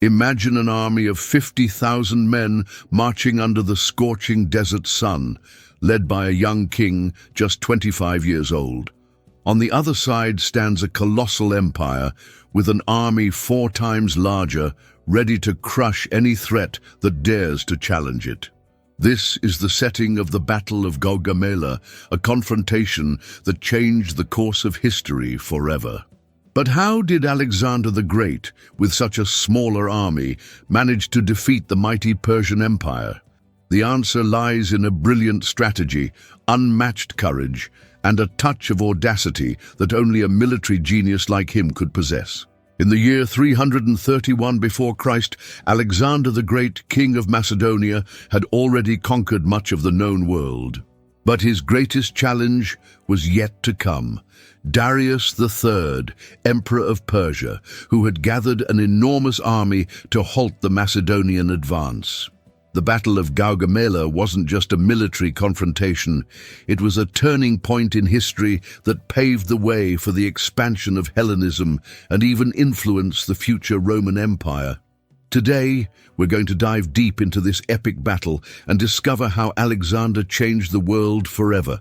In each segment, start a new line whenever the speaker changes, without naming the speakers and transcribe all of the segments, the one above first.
Imagine an army of 50,000 men marching under the scorching desert sun, led by a young king just 25 years old. On the other side stands a colossal empire with an army 4 times larger, ready to crush any threat that dares to challenge it. This is the setting of the Battle of Gaugamela, a confrontation that changed the course of history forever. But how did Alexander the Great, with such a smaller army, manage to defeat the mighty Persian Empire? The answer lies in a brilliant strategy, unmatched courage, and a touch of audacity that only a military genius like him could possess. In the year 331 before Christ, Alexander the Great, king of Macedonia, had already conquered much of the known world. But his greatest challenge was yet to come. Darius III, emperor of Persia, who had gathered an enormous army to halt the Macedonian advance. The Battle of Gaugamela wasn't just a military confrontation, it was a turning point in history that paved the way for the expansion of Hellenism and even influenced the future Roman Empire. Today, we're going to dive deep into this epic battle and discover how Alexander changed the world forever.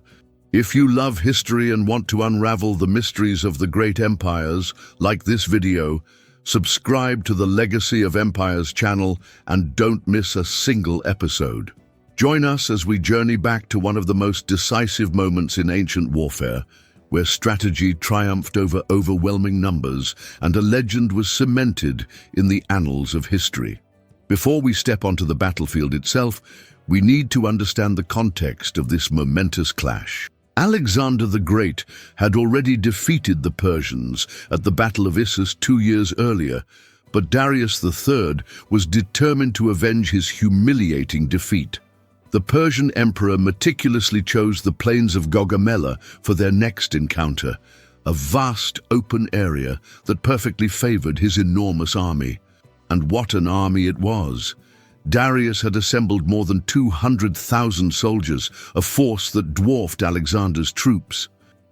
If you love history and want to unravel the mysteries of the great empires, like this video, subscribe to the Legacy of Empires channel and don't miss a single episode. Join us as we journey back to one of the most decisive moments in ancient warfare, where strategy triumphed over overwhelming numbers and a legend was cemented in the annals of history. Before we step onto the battlefield itself, we need to understand the context of this momentous clash. Alexander the Great had already defeated the Persians at the Battle of Issus 2 years earlier, but Darius III was determined to avenge his humiliating defeat. The Persian emperor meticulously chose the plains of Gaugamela for their next encounter, a vast open area that perfectly favored his enormous army. And what an army it was! Darius had assembled more than 200,000 soldiers, a force that dwarfed Alexander's troops.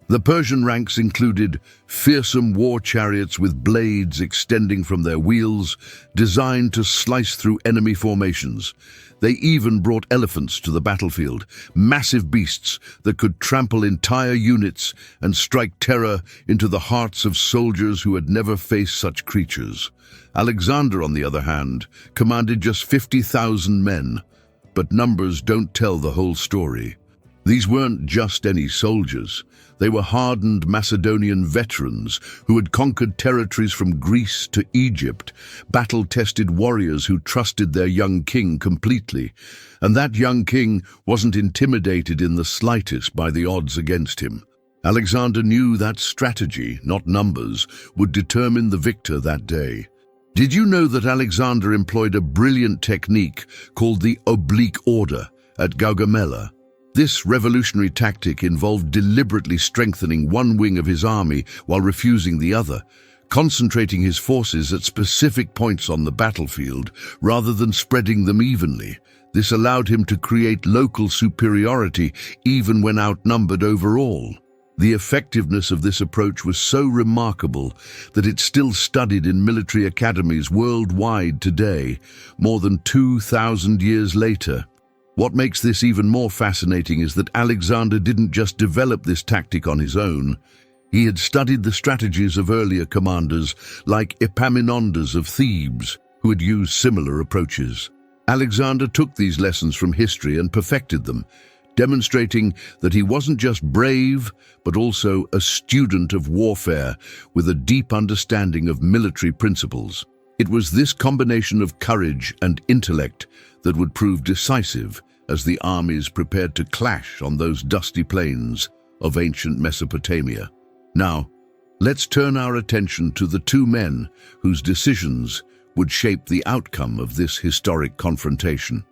The Persian ranks included fearsome war chariots with blades extending from their wheels, designed to slice through enemy formations. They even brought elephants to the battlefield, massive beasts that could trample entire units and strike terror into the hearts of soldiers who had never faced such creatures. Alexander, on the other hand, commanded just 50,000 men, but numbers don't tell the whole story. These weren't just any soldiers. They were hardened Macedonian veterans who had conquered territories from Greece to Egypt, battle-tested warriors who trusted their young king completely. And that young king wasn't intimidated in the slightest by the odds against him. Alexander knew that strategy, not numbers, would determine the victor that day. Did you know that Alexander employed a brilliant technique called the oblique order at Gaugamela? This revolutionary tactic involved deliberately strengthening one wing of his army while refusing the other, concentrating his forces at specific points on the battlefield rather than spreading them evenly. This allowed him to create local superiority even when outnumbered overall. The effectiveness of this approach was so remarkable that it's still studied in military academies worldwide today, more than 2,000 years later. What makes this even more fascinating is that Alexander didn't just develop this tactic on his own. He had studied the strategies of earlier commanders like Epaminondas of Thebes, who had used similar approaches. Alexander took these lessons from history and perfected them, demonstrating that he wasn't just brave, but also a student of warfare with a deep understanding of military principles. It was this combination of courage and intellect that would prove decisive as the armies prepared to clash on those dusty plains of ancient Mesopotamia. Now, let's turn our attention to the two men whose decisions would shape the outcome of this historic confrontation.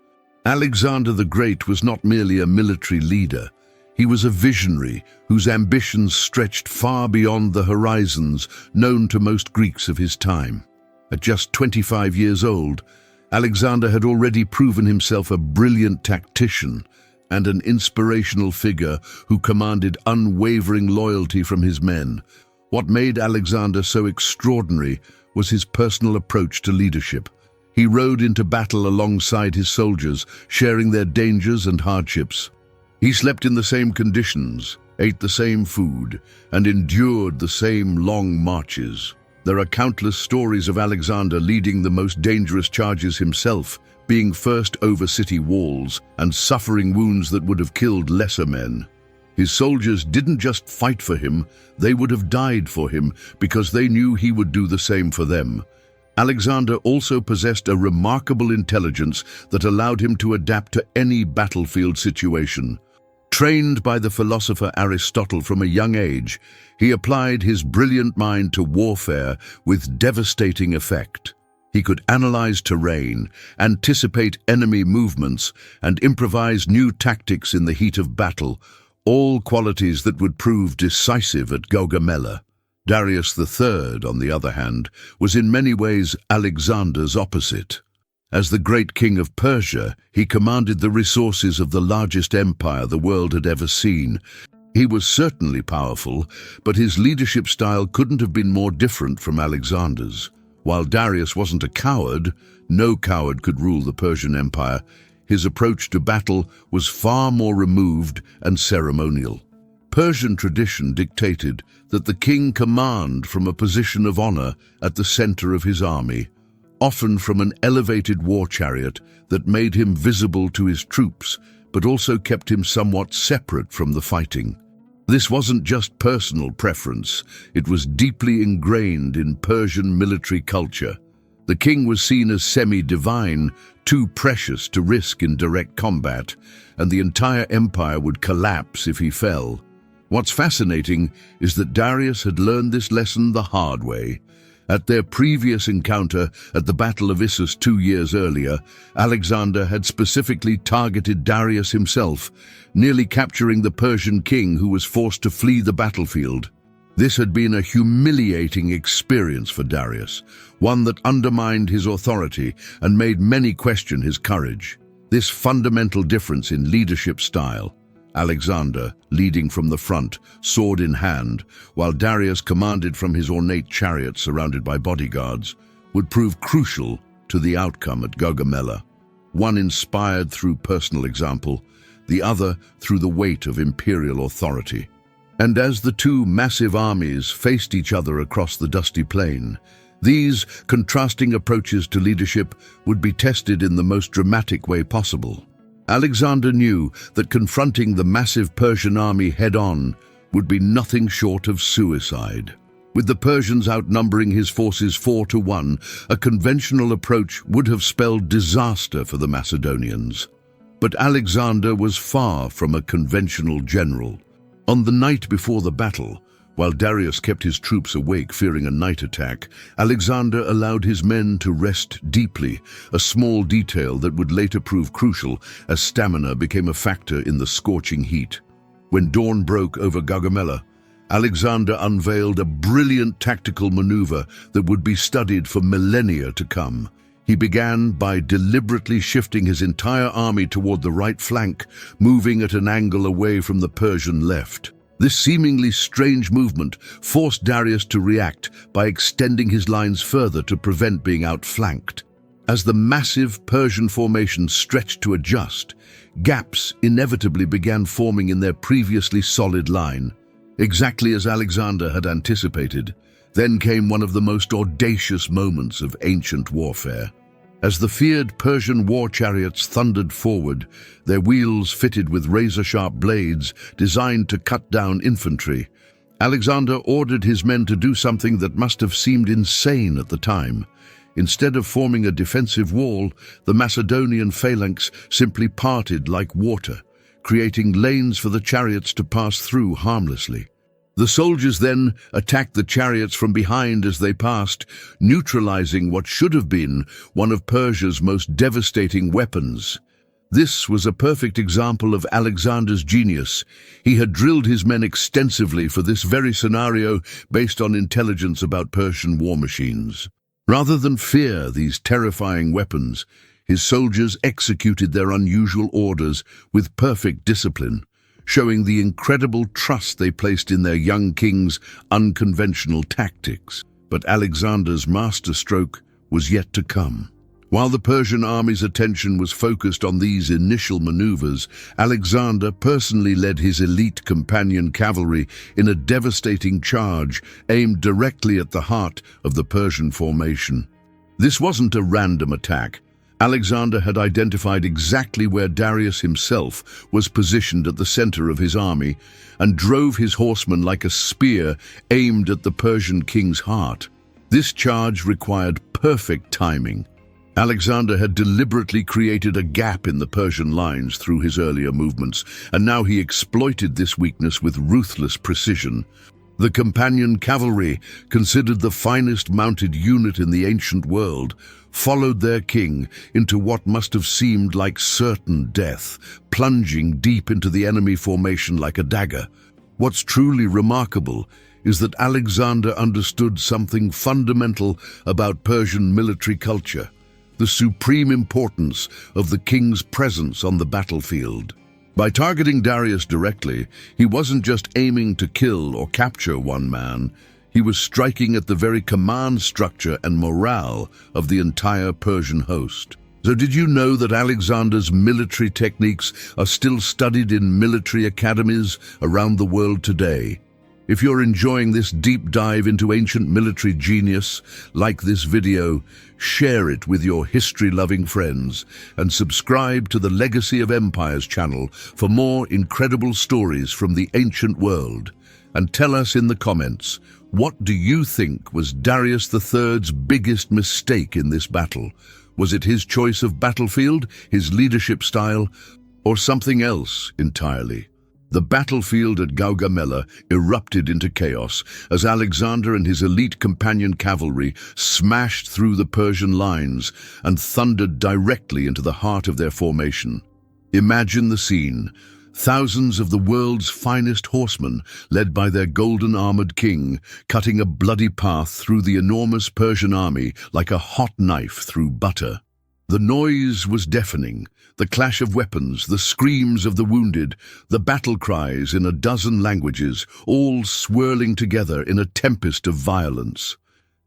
Alexander the Great was not merely a military leader. He was a visionary whose ambitions stretched far beyond the horizons known to most Greeks of his time. At just 25 years old, Alexander had already proven himself a brilliant tactician and an inspirational figure who commanded unwavering loyalty from his men. What made Alexander so extraordinary was his personal approach to leadership. He rode into battle alongside his soldiers, sharing their dangers and hardships. He slept in the same conditions, ate the same food, and endured the same long marches. There are countless stories of Alexander leading the most dangerous charges himself, being first over city walls and suffering wounds that would have killed lesser men. His soldiers didn't just fight for him, they would have died for him because they knew he would do the same for them. Alexander also possessed a remarkable intelligence that allowed him to adapt to any battlefield situation. Trained by the philosopher Aristotle from a young age, he applied his brilliant mind to warfare with devastating effect. He could analyze terrain, anticipate enemy movements, and improvise new tactics in the heat of battle, all qualities that would prove decisive at Gaugamela. Darius III, on the other hand, was in many ways Alexander's opposite. As the great king of Persia, he commanded the resources of the largest empire the world had ever seen. He was certainly powerful, but his leadership style couldn't have been more different from Alexander's. While Darius wasn't a coward, no coward could rule the Persian Empire. His approach to battle was far more removed and ceremonial. Persian tradition dictated that the king command from a position of honor at the center of his army, often from an elevated war chariot that made him visible to his troops, but also kept him somewhat separate from the fighting. This wasn't just personal preference, it was deeply ingrained in Persian military culture. The king was seen as semi-divine, too precious to risk in direct combat, and the entire empire would collapse if he fell. What's fascinating is that Darius had learned this lesson the hard way. At their previous encounter at the Battle of Issus 2 years earlier, Alexander had specifically targeted Darius himself, nearly capturing the Persian king who was forced to flee the battlefield. This had been a humiliating experience for Darius, one that undermined his authority and made many question his courage. This fundamental difference in leadership style, Alexander leading from the front, sword in hand, while Darius commanded from his ornate chariot surrounded by bodyguards, would prove crucial to the outcome at Gaugamela. One inspired through personal example, the other through the weight of imperial authority. And as the two massive armies faced each other across the dusty plain, these contrasting approaches to leadership would be tested in the most dramatic way possible. Alexander knew that confronting the massive Persian army head-on would be nothing short of suicide. With the Persians outnumbering his forces 4-1, a conventional approach would have spelled disaster for the Macedonians. But Alexander was far from a conventional general. On the night before the battle, while Darius kept his troops awake fearing a night attack, Alexander allowed his men to rest deeply, a small detail that would later prove crucial as stamina became a factor in the scorching heat. When dawn broke over Gaugamela, Alexander unveiled a brilliant tactical maneuver that would be studied for millennia to come. He began by deliberately shifting his entire army toward the right flank, moving at an angle away from the Persian left. This seemingly strange movement forced Darius to react by extending his lines further to prevent being outflanked. As the massive Persian formation stretched to adjust, gaps inevitably began forming in their previously solid line. Exactly as Alexander had anticipated, then came one of the most audacious moments of ancient warfare. As the feared Persian war chariots thundered forward, their wheels fitted with razor-sharp blades designed to cut down infantry, Alexander ordered his men to do something that must have seemed insane at the time. Instead of forming a defensive wall, the Macedonian phalanx simply parted like water, creating lanes for the chariots to pass through harmlessly. The soldiers then attacked the chariots from behind as they passed, neutralizing what should have been one of Persia's most devastating weapons. This was a perfect example of Alexander's genius. He had drilled his men extensively for this very scenario based on intelligence about Persian war machines. Rather than fear these terrifying weapons, his soldiers executed their unusual orders with perfect discipline, showing the incredible trust they placed in their young king's unconventional tactics. But Alexander's masterstroke was yet to come. While the Persian army's attention was focused on these initial maneuvers, Alexander personally led his elite companion cavalry in a devastating charge aimed directly at the heart of the Persian formation. This wasn't a random attack. Alexander had identified exactly where Darius himself was positioned at the center of his army and drove his horsemen like a spear aimed at the Persian king's heart. This charge required perfect timing. Alexander had deliberately created a gap in the Persian lines through his earlier movements, and now he exploited this weakness with ruthless precision. The companion cavalry, considered the finest mounted unit in the ancient world, followed their king into what must have seemed like certain death, plunging deep into the enemy formation like a dagger. What's truly remarkable is that Alexander understood something fundamental about Persian military culture: the supreme importance of the king's presence on the battlefield. By targeting Darius directly, he wasn't just aiming to kill or capture one man, he was striking at the very command structure and morale of the entire Persian host. So did you know that Alexander's military techniques are still studied in military academies around the world today? If you're enjoying this deep dive into ancient military genius, like this video, share it with your history-loving friends, and subscribe to the Legacy of Empires channel for more incredible stories from the ancient world. And tell us in the comments, what do you think was Darius III's biggest mistake in this battle? Was it his choice of battlefield, his leadership style, or something else entirely? The battlefield at Gaugamela erupted into chaos as Alexander and his elite companion cavalry smashed through the Persian lines and thundered directly into the heart of their formation. Imagine the scene. Thousands of the world's finest horsemen, led by their golden-armored king, cutting a bloody path through the enormous Persian army like a hot knife through butter. The noise was deafening, the clash of weapons, the screams of the wounded, the battle cries in a dozen languages, all swirling together in a tempest of violence.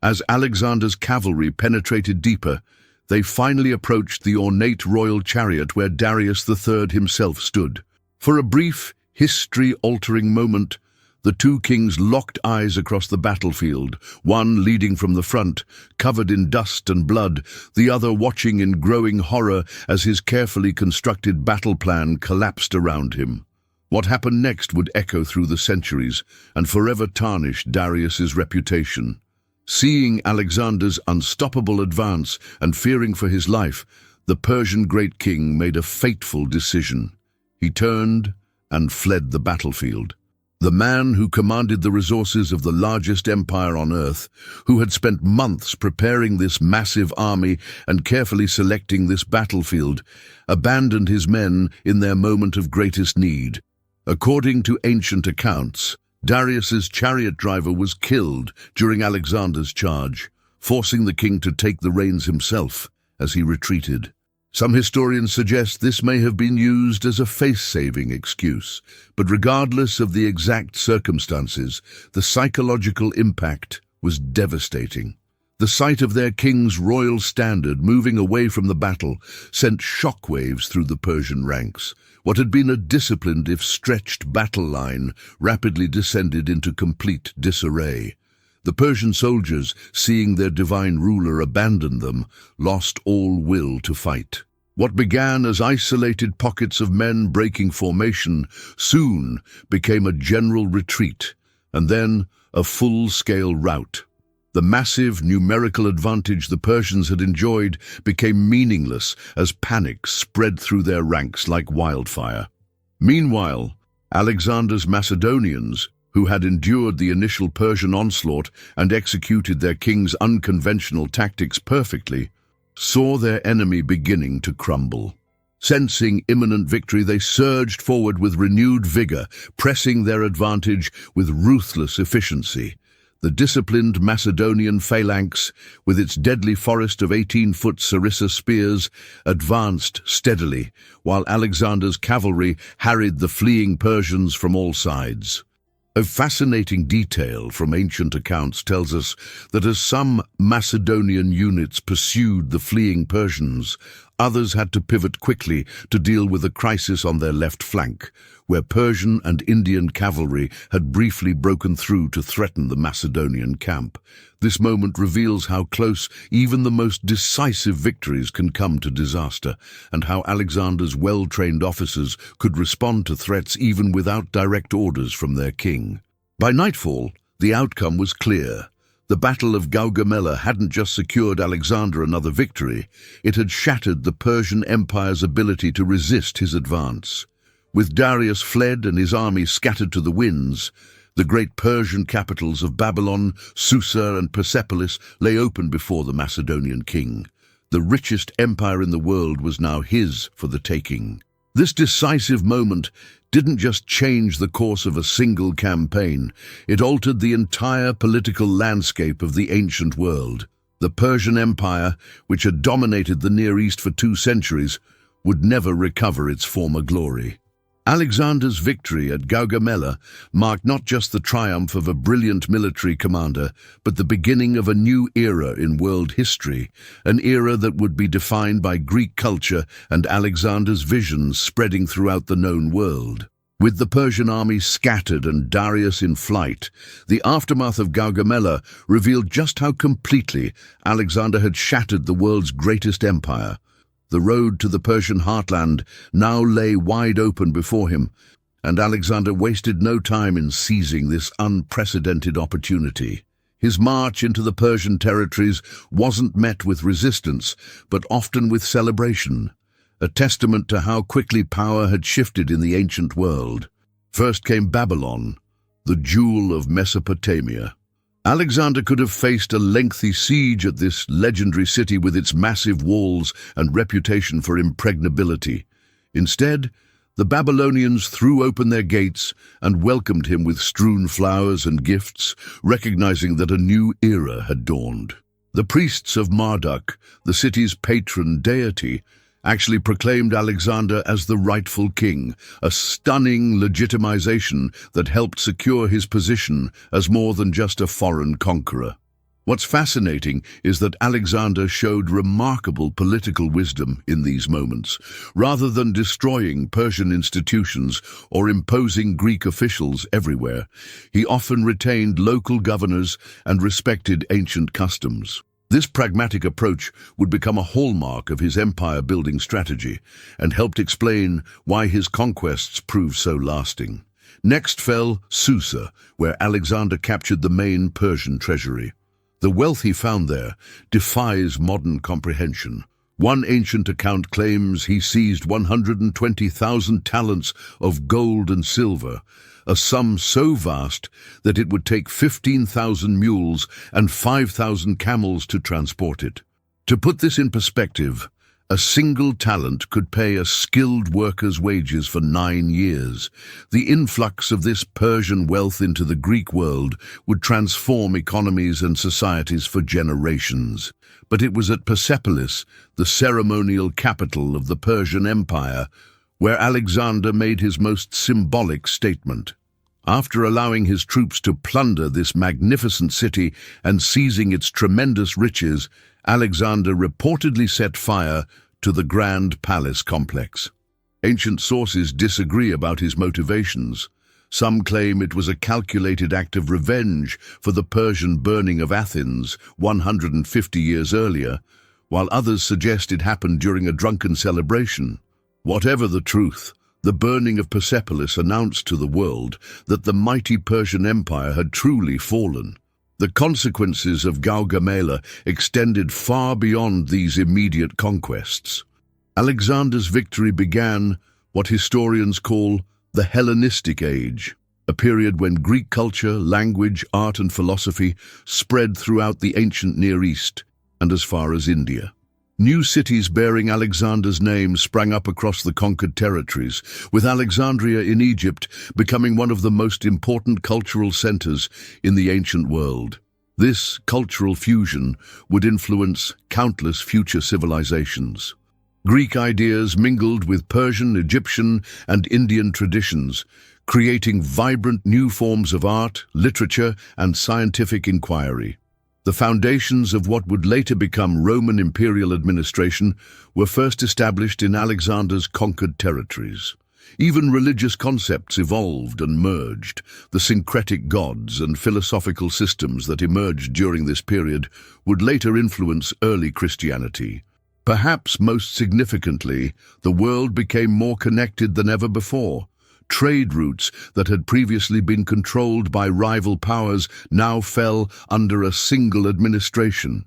As Alexander's cavalry penetrated deeper, they finally approached the ornate royal chariot where Darius III himself stood. For a brief, history-altering moment, the two kings locked eyes across the battlefield, one leading from the front, covered in dust and blood, the other watching in growing horror as his carefully constructed battle plan collapsed around him. What happened next would echo through the centuries and forever tarnish Darius's reputation. Seeing Alexander's unstoppable advance and fearing for his life, the Persian great king made a fateful decision. He turned and fled the battlefield. The man who commanded the resources of the largest empire on earth, who had spent months preparing this massive army and carefully selecting this battlefield, abandoned his men in their moment of greatest need. According to ancient accounts, Darius's chariot driver was killed during Alexander's charge, forcing the king to take the reins himself as he retreated. Some historians suggest this may have been used as a face-saving excuse, but regardless of the exact circumstances, the psychological impact was devastating. The sight of their king's royal standard moving away from the battle sent shockwaves through the Persian ranks. What had been a disciplined, if stretched, battle line rapidly descended into complete disarray. The Persian soldiers, seeing their divine ruler abandon them, lost all will to fight. What began as isolated pockets of men breaking formation soon became a general retreat, and then a full-scale rout. The massive numerical advantage the Persians had enjoyed became meaningless as panic spread through their ranks like wildfire. Meanwhile, Alexander's Macedonians, who had endured the initial Persian onslaught and executed their king's unconventional tactics perfectly, saw their enemy beginning to crumble. Sensing imminent victory, they surged forward with renewed vigor, pressing their advantage with ruthless efficiency. The disciplined Macedonian phalanx, with its deadly forest of 18-foot sarissa spears, advanced steadily, while Alexander's cavalry harried the fleeing Persians from all sides. A fascinating detail from ancient accounts tells us that as some Macedonian units pursued the fleeing Persians, others had to pivot quickly to deal with a crisis on their left flank, where Persian and Indian cavalry had briefly broken through to threaten the Macedonian camp. This moment reveals how close even the most decisive victories can come to disaster, and how Alexander's well-trained officers could respond to threats even without direct orders from their king. By nightfall, the outcome was clear. The Battle of Gaugamela hadn't just secured Alexander another victory, it had shattered the Persian Empire's ability to resist his advance. With Darius fled and his army scattered to the winds, the great Persian capitals of Babylon, Susa and Persepolis lay open before the Macedonian king. The richest empire in the world was now his for the taking. This decisive moment didn't just change the course of a single campaign, it altered the entire political landscape of the ancient world. The Persian Empire, which had dominated the Near East for 2 centuries, would never recover its former glory. Alexander's victory at Gaugamela marked not just the triumph of a brilliant military commander, but the beginning of a new era in world history, an era that would be defined by Greek culture and Alexander's visions spreading throughout the known world. With the Persian army scattered and Darius in flight, the aftermath of Gaugamela revealed just how completely Alexander had shattered the world's greatest empire. The road to the Persian heartland now lay wide open before him, and Alexander wasted no time in seizing this unprecedented opportunity. His march into the Persian territories wasn't met with resistance, but often with celebration, a testament to how quickly power had shifted in the ancient world. First came Babylon, the jewel of Mesopotamia. Alexander could have faced a lengthy siege at this legendary city with its massive walls and reputation for impregnability. Instead, the Babylonians threw open their gates and welcomed him with strewn flowers and gifts, recognizing that a new era had dawned. The priests of Marduk, the city's patron deity, actually proclaimed Alexander as the rightful king, a stunning legitimization that helped secure his position as more than just a foreign conqueror. What's fascinating is that Alexander showed remarkable political wisdom in these moments. Rather than destroying Persian institutions or imposing Greek officials everywhere, he often retained local governors and respected ancient customs. This pragmatic approach would become a hallmark of his empire-building strategy and helped explain why his conquests proved so lasting. Next fell Susa, where Alexander captured the main Persian treasury. The wealth he found there defies modern comprehension. One ancient account claims he seized 120,000 talents of gold and silver, a sum so vast that it would take 15,000 mules and 5,000 camels to transport it. To put this in perspective, a single talent could pay a skilled worker's wages for 9 years. The influx of this Persian wealth into the Greek world would transform economies and societies for generations. But it was at Persepolis, the ceremonial capital of the Persian Empire, where Alexander made his most symbolic statement. After allowing his troops to plunder this magnificent city and seizing its tremendous riches, Alexander reportedly set fire to the grand palace complex. Ancient sources disagree about his motivations. Some claim it was a calculated act of revenge for the Persian burning of Athens 150 years earlier, while others suggest it happened during a drunken celebration. Whatever the truth, the burning of Persepolis announced to the world that the mighty Persian Empire had truly fallen. The consequences of Gaugamela extended far beyond these immediate conquests. Alexander's victory began what historians call the Hellenistic Age, a period when Greek culture, language, art and philosophy spread throughout the ancient Near East and as far as India. New cities bearing Alexander's name sprang up across the conquered territories, with Alexandria in Egypt becoming one of the most important cultural centers in the ancient world. This cultural fusion would influence countless future civilizations. Greek ideas mingled with Persian, Egyptian, and Indian traditions, creating vibrant new forms of art, literature, and scientific inquiry. The foundations of what would later become Roman imperial administration were first established in Alexander's conquered territories. Even religious concepts evolved and merged. The syncretic gods and philosophical systems that emerged during this period would later influence early Christianity. Perhaps most significantly, the world became more connected than ever before. Trade routes that had previously been controlled by rival powers now fell under a single administration.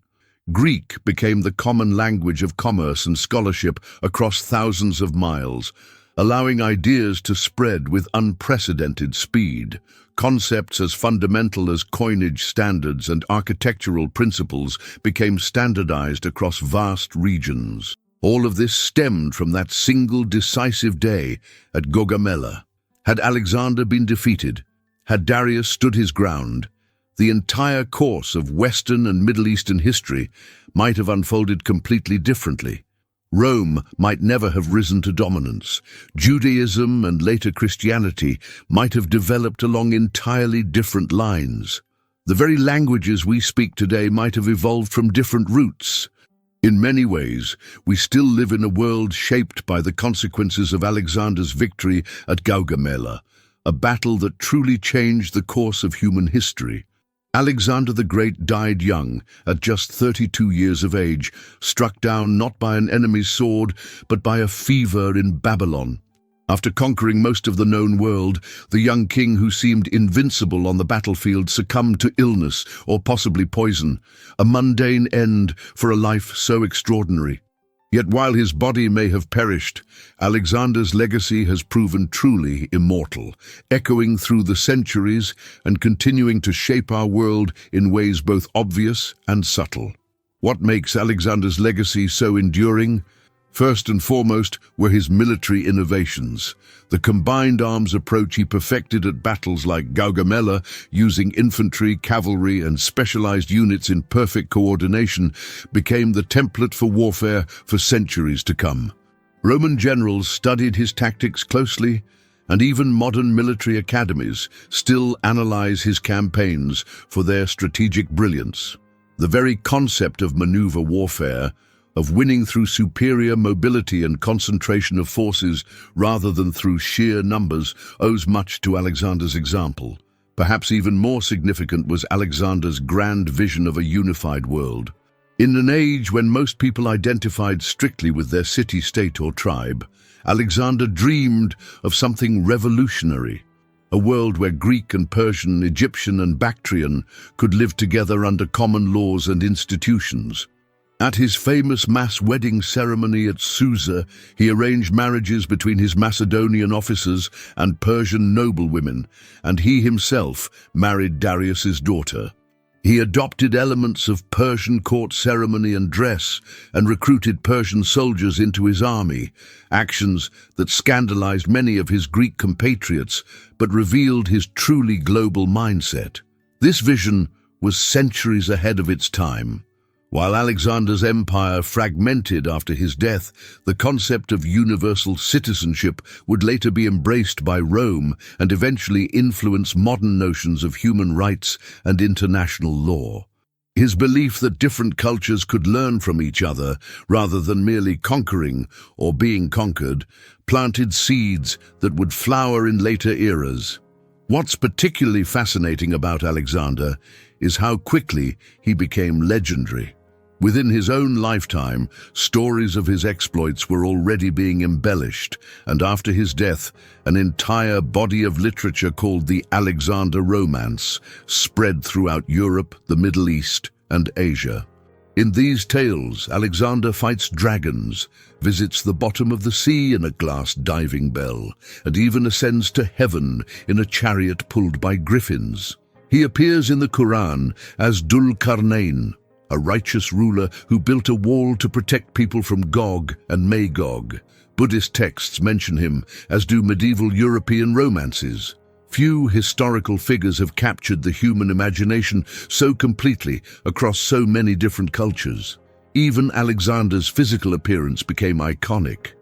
Greek became the common language of commerce and scholarship across thousands of miles, allowing ideas to spread with unprecedented speed. Concepts as fundamental as coinage standards and architectural principles became standardized across vast regions. All of this stemmed from that single decisive day at Gaugamela. Had Alexander been defeated, had Darius stood his ground, the entire course of Western and Middle Eastern history might have unfolded completely differently. Rome might never have risen to dominance. Judaism and later Christianity might have developed along entirely different lines. The very languages we speak today might have evolved from different roots. In many ways, we still live in a world shaped by the consequences of Alexander's victory at Gaugamela, a battle that truly changed the course of human history. Alexander the Great died young, at just 32 years of age, struck down not by an enemy's sword, but by a fever in Babylon. After conquering most of the known world, the young king who seemed invincible on the battlefield succumbed to illness or possibly poison, a mundane end for a life so extraordinary. Yet while his body may have perished, Alexander's legacy has proven truly immortal, echoing through the centuries and continuing to shape our world in ways both obvious and subtle. What makes Alexander's legacy so enduring? First and foremost were his military innovations. The combined arms approach he perfected at battles like Gaugamela, using infantry, cavalry, and specialized units in perfect coordination, became the template for warfare for centuries to come. Roman generals studied his tactics closely, and even modern military academies still analyze his campaigns for their strategic brilliance. The very concept of maneuver warfare, of winning through superior mobility and concentration of forces rather than through sheer numbers, owes much to Alexander's example. Perhaps even more significant was Alexander's grand vision of a unified world. In an age when most people identified strictly with their city, state, or tribe, Alexander dreamed of something revolutionary. A world where Greek and Persian, Egyptian and Bactrian could live together under common laws and institutions. At his famous mass wedding ceremony at Susa, he arranged marriages between his Macedonian officers and Persian noblewomen, and he himself married Darius's daughter. He adopted elements of Persian court ceremony and dress and recruited Persian soldiers into his army, actions that scandalized many of his Greek compatriots but revealed his truly global mindset. This vision was centuries ahead of its time. While Alexander's empire fragmented after his death, the concept of universal citizenship would later be embraced by Rome and eventually influence modern notions of human rights and international law. His belief that different cultures could learn from each other rather than merely conquering or being conquered planted seeds that would flower in later eras. What's particularly fascinating about Alexander is how quickly he became legendary. Within his own lifetime, stories of his exploits were already being embellished, and after his death, an entire body of literature called the Alexander Romance spread throughout Europe, the Middle East, and Asia. In these tales, Alexander fights dragons, visits the bottom of the sea in a glass diving bell, and even ascends to heaven in a chariot pulled by griffins. He appears in the Quran as Dhul Qarnayn, a righteous ruler who built a wall to protect people from Gog and Magog. Buddhist texts mention him, as do medieval European romances. Few historical figures have captured the human imagination so completely across so many different cultures. Even Alexander's physical appearance became iconic.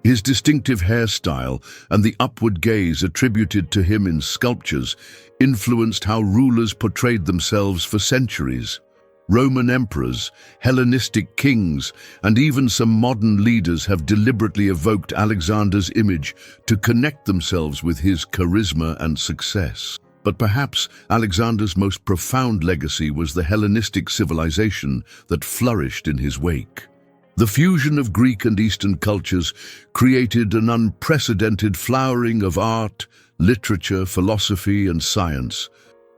His distinctive hairstyle and the upward gaze attributed to him in sculptures influenced how rulers portrayed themselves for centuries. Roman emperors, Hellenistic kings, and even some modern leaders have deliberately evoked Alexander's image to connect themselves with his charisma and success. But perhaps Alexander's most profound legacy was the Hellenistic civilization that flourished in his wake. The fusion of Greek and Eastern cultures created an unprecedented flowering of art, literature, philosophy, and science.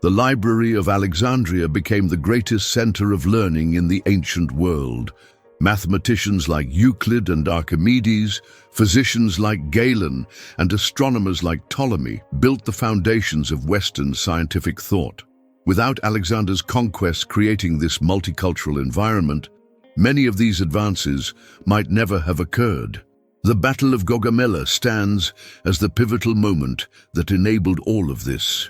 The Library of Alexandria became the greatest center of learning in the ancient world. Mathematicians like Euclid and Archimedes, physicians like Galen, and astronomers like Ptolemy built the foundations of Western scientific thought. Without Alexander's conquests creating this multicultural environment, many of these advances might never have occurred. The Battle of Gaugamela stands as the pivotal moment that enabled all of this.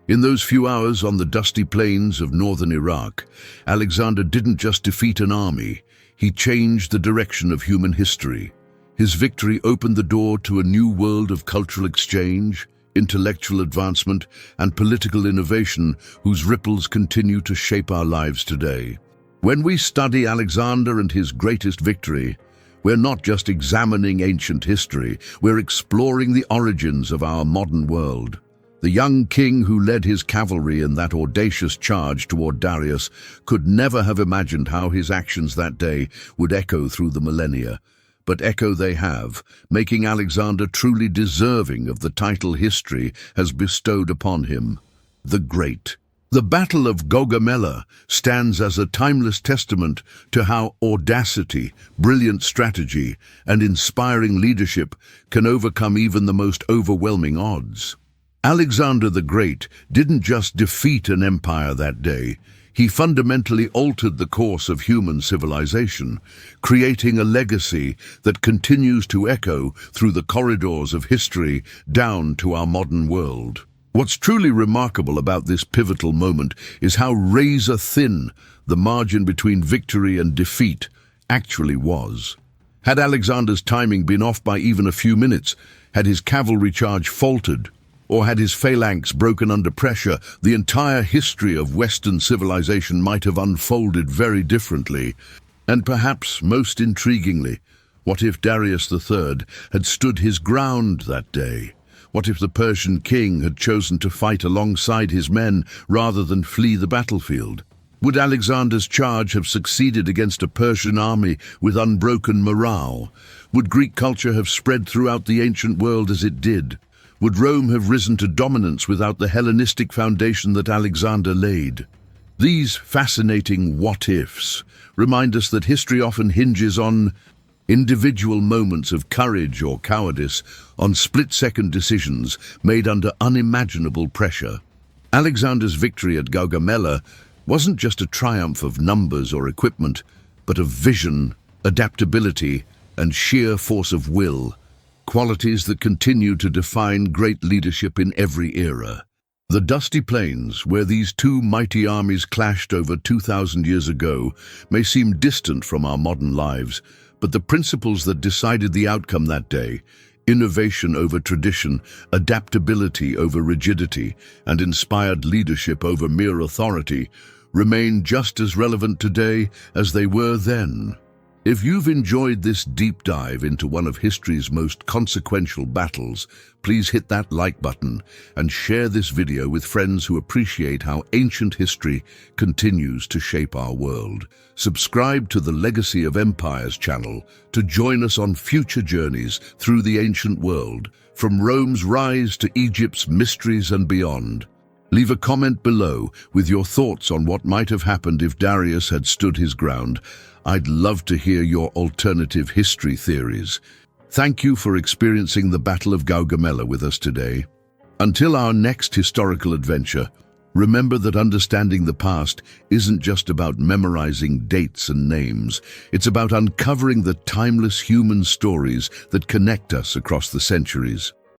In those few hours on the dusty plains of northern Iraq, Alexander didn't just defeat an army, he changed the direction of human history. His victory opened the door to a new world of cultural exchange, intellectual advancement, and political innovation whose ripples continue to shape our lives today. When we study Alexander and his greatest victory, we're not just examining ancient history, we're exploring the origins of our modern world. The young king who led his cavalry in that audacious charge toward Darius could never have imagined how his actions that day would echo through the millennia. But echo they have, making Alexander truly deserving of the title history has bestowed upon him, the Great. The Battle of Gaugamela stands as a timeless testament to how audacity, brilliant strategy, and inspiring leadership can overcome even the most overwhelming odds. Alexander the Great didn't just defeat an empire that day, he fundamentally altered the course of human civilization, creating a legacy that continues to echo through the corridors of history down to our modern world. What's truly remarkable about this pivotal moment is how razor-thin the margin between victory and defeat actually was. Had Alexander's timing been off by even a few minutes, had his cavalry charge faltered, or had his phalanx broken under pressure, the entire history of Western civilization might have unfolded very differently. And perhaps most intriguingly, what if Darius III had stood his ground that day? What if the Persian king had chosen to fight alongside his men rather than flee the battlefield? Would Alexander's charge have succeeded against a Persian army with unbroken morale? Would Greek culture have spread throughout the ancient world as it did? Would Rome have risen to dominance without the Hellenistic foundation that Alexander laid? These fascinating what-ifs remind us that history often hinges on individual moments of courage or cowardice, on split-second decisions made under unimaginable pressure. Alexander's victory at Gaugamela wasn't just a triumph of numbers or equipment, but of vision, adaptability, and sheer force of will, qualities that continue to define great leadership in every era. The dusty plains, where these two mighty armies clashed over 2,000 years ago, may seem distant from our modern lives, but the principles that decided the outcome that day, innovation over tradition, adaptability over rigidity, and inspired leadership over mere authority, remain just as relevant today as they were then. If you've enjoyed this deep dive into one of history's most consequential battles, please hit that like button and share this video with friends who appreciate how ancient history continues to shape our world. Subscribe to the Legacy of Empires channel to join us on future journeys through the ancient world, from Rome's rise to Egypt's mysteries and beyond. Leave a comment below with your thoughts on what might have happened if Darius had stood his ground. I'd love to hear your alternative history theories. Thank you for experiencing the Battle of Gaugamela with us today. Until our next historical adventure, remember that understanding the past isn't just about memorizing dates and names. It's about uncovering the timeless human stories that connect us across the centuries.